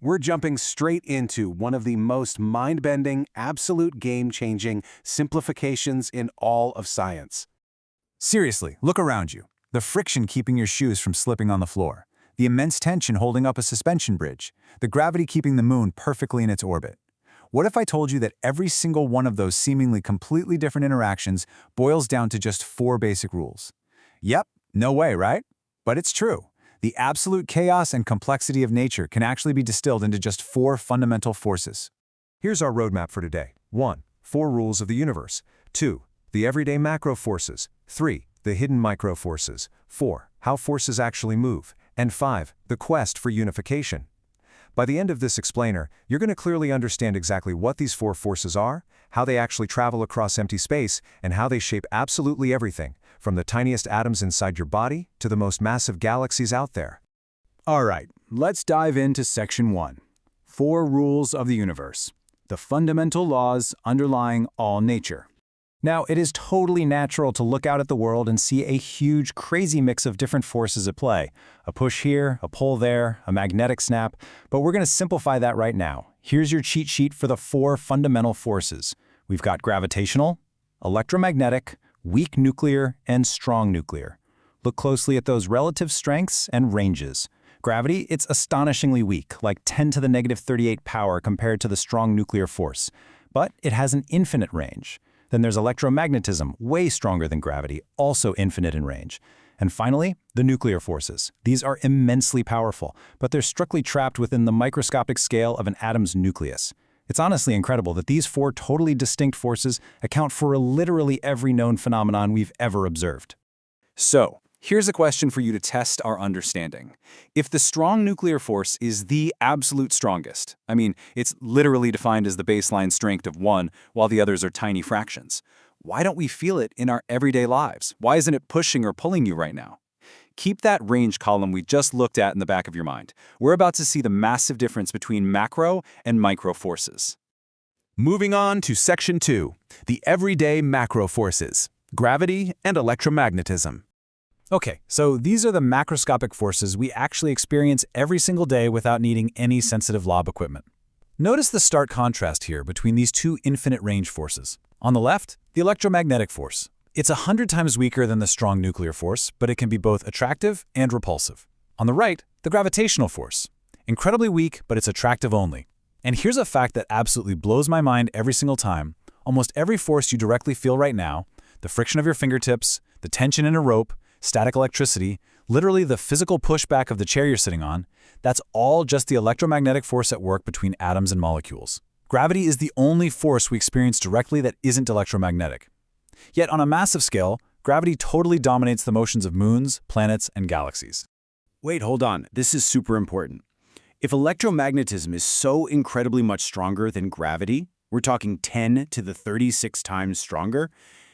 we're jumping straight into one of the most mind-bending, absolute game-changing simplifications in all of science. Seriously, look around you. The friction keeping your shoes from slipping on the floor. The immense tension holding up a suspension bridge. The gravity keeping the moon perfectly in its orbit. What if I told you that every single one of those seemingly completely different interactions boils down to just 4 basic rules? Yep, no way, right? But it's true. The absolute chaos and complexity of nature can actually be distilled into just 4 fundamental forces. Here's our roadmap for today. 1. 4 rules of the universe. 2. The everyday macro forces. 3. The hidden micro forces. 4. How forces actually move. And 5. The quest for unification. By the end of this explainer, you're going to clearly understand exactly what these 4 forces are, how they actually travel across empty space, and how they shape absolutely everything, from the tiniest atoms inside your body to the most massive galaxies out there. All right, let's dive into Section 1. 4 rules of the universe. The fundamental laws underlying all nature. Now, it is totally natural to look out at the world and see a huge, crazy mix of different forces at play. A push here, a pull there, a magnetic snap, but we're going to simplify that right now. Here's your cheat sheet for the 4 fundamental forces. We've got gravitational, electromagnetic, weak nuclear, and strong nuclear. Look closely at those relative strengths and ranges. Gravity, it's astonishingly weak, like 10 to the negative 38 power compared to the strong nuclear force. But it has an infinite range. Then there's electromagnetism, way stronger than gravity, also infinite in range. And finally, the nuclear forces. These are immensely powerful, but they're strictly trapped within the microscopic scale of an atom's nucleus. It's honestly incredible that these 4 totally distinct forces account for literally every known phenomenon we've ever observed. So, here's a question for you to test our understanding. If the strong nuclear force is the absolute strongest, I mean, it's literally defined as the baseline strength of 1, while the others are tiny fractions, why don't we feel it in our everyday lives? Why isn't it pushing or pulling you right now? Keep that range column we just looked at in the back of your mind. We're about to see the massive difference between macro and micro forces. Moving on to Section 2, the everyday macro forces, gravity and electromagnetism. Okay, so these are the macroscopic forces we actually experience every single day without needing any sensitive lob equipment. Notice the stark contrast here between these 2 infinite range forces. On the left, the electromagnetic force. It's 100 times weaker than the strong nuclear force, but it can be both attractive and repulsive. On the right, the gravitational force. Incredibly weak, but it's attractive only. And here's a fact that absolutely blows my mind every single time. Almost every force you directly feel right now, the friction of your fingertips, the tension in a rope, static electricity, literally the physical pushback of the chair you're sitting on, that's all just the electromagnetic force at work between atoms and molecules. Gravity is the only force we experience directly that isn't electromagnetic. Yet on a massive scale, gravity totally dominates the motions of moons, planets, and galaxies. Wait, hold on. This is super important. If electromagnetism is so incredibly much stronger than gravity, we're talking 10 to the 36 times stronger,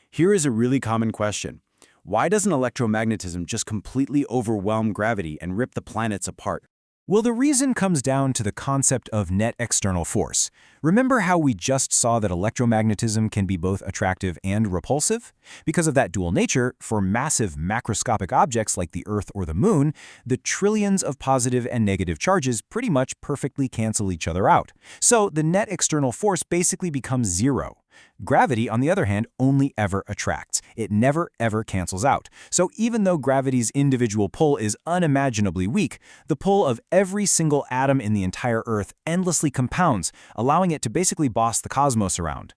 here is a really common question. Why doesn't electromagnetism just completely overwhelm gravity and rip the planets apart? Well, the reason comes down to the concept of net external force. Remember how we just saw that electromagnetism can be both attractive and repulsive? Because of that dual nature, for massive macroscopic objects like the Earth or the Moon, the trillions of positive and negative charges pretty much perfectly cancel each other out. So the net external force basically becomes 0. Gravity, on the other hand, only ever attracts. It never, ever cancels out. So even though gravity's individual pull is unimaginably weak, the pull of every single atom in the entire Earth endlessly compounds, allowing it to basically boss the cosmos around.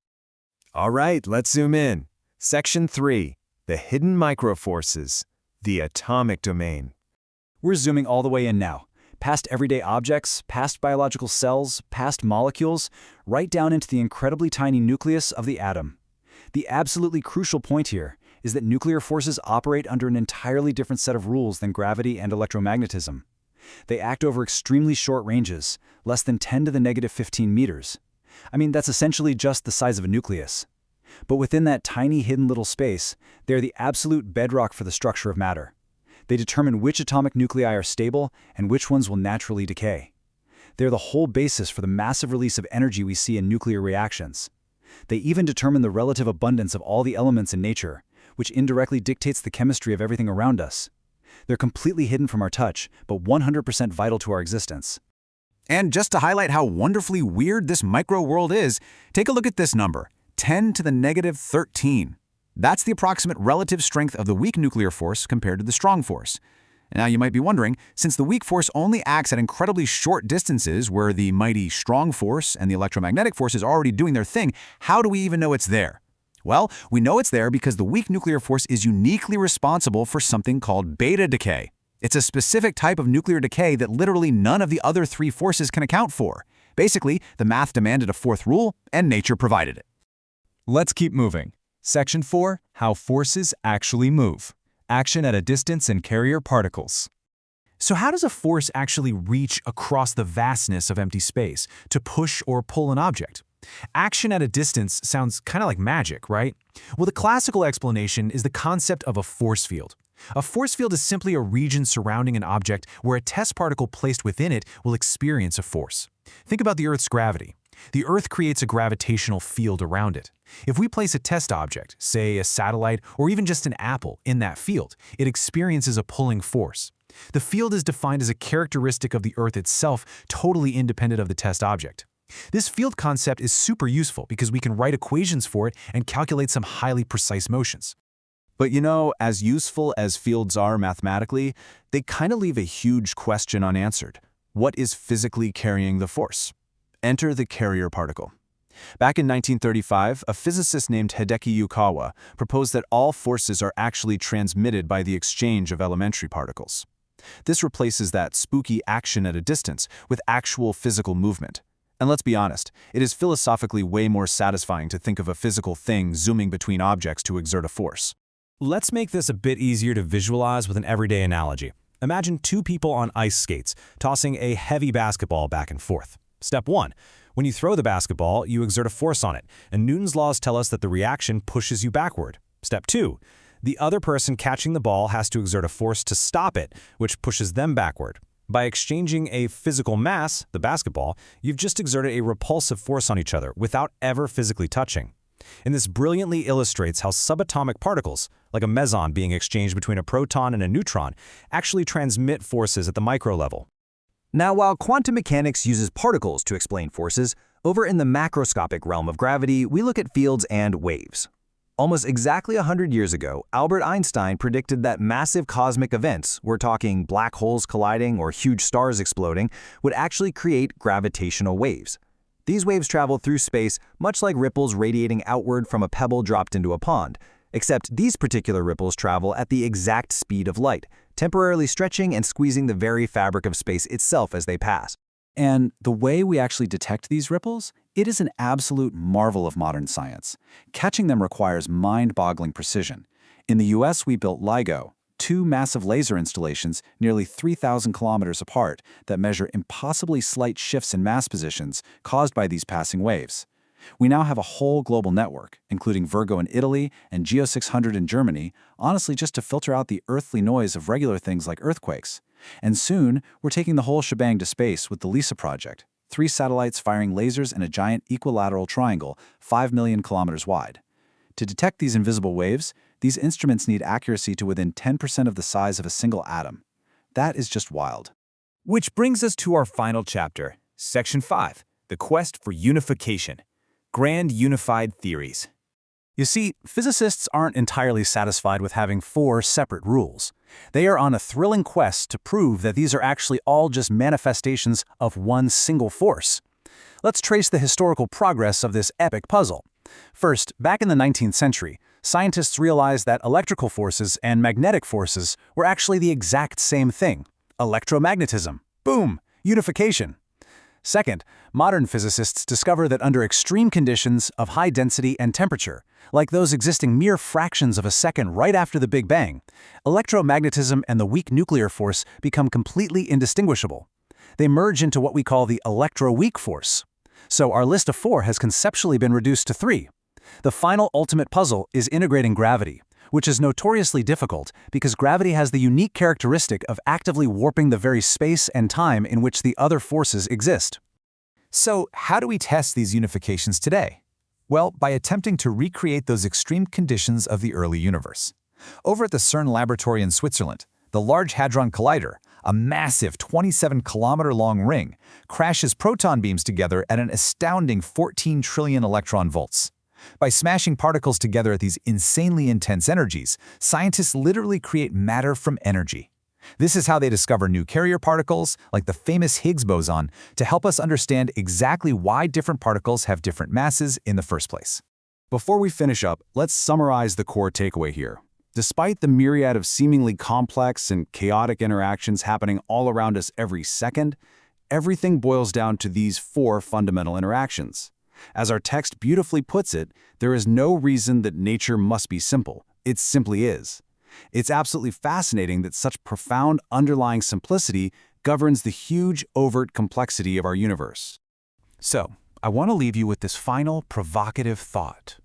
All right, let's zoom in. Section 3, the hidden microforces, the atomic domain. We're zooming all the way in now. Past everyday objects, past biological cells, past molecules, right down into the incredibly tiny nucleus of the atom. The absolutely crucial point here is that nuclear forces operate under an entirely different set of rules than gravity and electromagnetism. They act over extremely short ranges, less than 10 to the negative 15 meters. I mean, that's essentially just the size of a nucleus. But within that tiny hidden little space, they're the absolute bedrock for the structure of matter. They determine which atomic nuclei are stable and which ones will naturally decay. They're the whole basis for the massive release of energy we see in nuclear reactions. They even determine the relative abundance of all the elements in nature, which indirectly dictates the chemistry of everything around us. They're completely hidden from our touch, but 100% vital to our existence. And just to highlight how wonderfully weird this micro-world is, take a look at this number, 10 to the negative 13. That's the approximate relative strength of the weak nuclear force compared to the strong force. Now you might be wondering, since the weak force only acts at incredibly short distances where the mighty strong force and the electromagnetic force is already doing their thing, how do we even know it's there? Well, we know it's there because the weak nuclear force is uniquely responsible for something called beta decay. It's a specific type of nuclear decay that literally none of the other three forces can account for. Basically, the math demanded a fourth rule, and nature provided it. Let's keep moving. Section 4, How Forces Actually Move. Action at a distance in carrier particles. So how does a force actually reach across the vastness of empty space to push or pull an object? Action at a distance sounds kind of like magic, right? Well, the classical explanation is the concept of a force field. A force field is simply a region surrounding an object where a test particle placed within it will experience a force. Think about the Earth's gravity. The Earth creates a gravitational field around it. If we place a test object, say a satellite or even just an apple, in that field, it experiences a pulling force. The field is defined as a characteristic of the Earth itself, totally independent of the test object. This field concept is super useful because we can write equations for it and calculate some highly precise motions. But you know, as useful as fields are mathematically, they kind of leave a huge question unanswered. What is physically carrying the force? Enter the carrier particle. Back in 1935, a physicist named Hideki Yukawa proposed that all forces are actually transmitted by the exchange of elementary particles. This replaces that spooky action at a distance with actual physical movement. And let's be honest, it is philosophically way more satisfying to think of a physical thing zooming between objects to exert a force. Let's make this a bit easier to visualize with an everyday analogy. Imagine two people on ice skates tossing a heavy basketball back and forth. Step 1. When you throw the basketball, you exert a force on it, and Newton's laws tell us that the reaction pushes you backward. Step 2. The other person catching the ball has to exert a force to stop it, which pushes them backward. By exchanging a physical mass, the basketball, you've just exerted a repulsive force on each other without ever physically touching. And this brilliantly illustrates how subatomic particles, like a meson being exchanged between a proton and a neutron, actually transmit forces at the micro level. Now, while quantum mechanics uses particles to explain forces, over in the macroscopic realm of gravity, we look at fields and waves. Almost exactly 100 years ago, Albert Einstein predicted that massive cosmic events, we're talking black holes colliding or huge stars exploding, would actually create gravitational waves. These waves travel through space much like ripples radiating outward from a pebble dropped into a pond, except these particular ripples travel at the exact speed of light, temporarily stretching and squeezing the very fabric of space itself as they pass. And the way we actually detect these ripples, it is an absolute marvel of modern science. Catching them requires mind-boggling precision. In the US, we built LIGO, two massive laser installations nearly 3,000 kilometers apart that measure impossibly slight shifts in mass positions caused by these passing waves. We now have a whole global network, including Virgo in Italy and Geo 600 in Germany, honestly just to filter out the earthly noise of regular things like earthquakes. And soon, we're taking the whole shebang to space with the LISA project, 3 satellites firing lasers in a giant equilateral triangle 5 million kilometers wide. To detect these invisible waves, these instruments need accuracy to within 10% of the size of a single atom. That is just wild. Which brings us to our final chapter, Section 5, The Quest for Unification. Grand Unified Theories. You see, physicists aren't entirely satisfied with having 4 separate rules. They are on a thrilling quest to prove that these are actually all just manifestations of one single force. Let's trace the historical progress of this epic puzzle. First, back in the 19th century, scientists realized that electrical forces and magnetic forces were actually the exact same thing. Electromagnetism. Boom! Unification. Second, modern physicists discover that under extreme conditions of high density and temperature, like those existing mere fractions of a second right after the Big Bang, electromagnetism and the weak nuclear force become completely indistinguishable. They merge into what we call the electroweak force. So our list of 4 has conceptually been reduced to 3. The final ultimate puzzle is integrating gravity, which is notoriously difficult because gravity has the unique characteristic of actively warping the very space and time in which the other forces exist. So, how do we test these unifications today? Well, by attempting to recreate those extreme conditions of the early universe. Over at the CERN laboratory in Switzerland, the Large Hadron Collider, a massive 27-kilometer-long ring, crashes proton beams together at an astounding 14 trillion electron volts. By smashing particles together at these insanely intense energies, scientists literally create matter from energy. This is how they discover new carrier particles, like the famous Higgs boson, to help us understand exactly why different particles have different masses in the first place. Before we finish up, let's summarize the core takeaway here. Despite the myriad of seemingly complex and chaotic interactions happening all around us every second, everything boils down to these 4 fundamental interactions. As our text beautifully puts it, there is no reason that nature must be simple. It simply is. It's absolutely fascinating that such profound underlying simplicity governs the huge, overt complexity of our universe. So, I want to leave you with this final, provocative thought.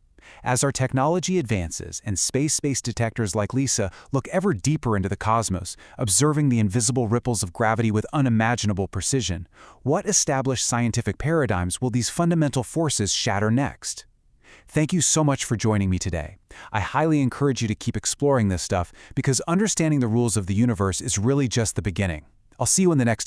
As our technology advances and space-based detectors like LISA look ever deeper into the cosmos, observing the invisible ripples of gravity with unimaginable precision, what established scientific paradigms will these fundamental forces shatter next? Thank you so much for joining me today. I highly encourage you to keep exploring this stuff because understanding the rules of the universe is really just the beginning. I'll see you in the next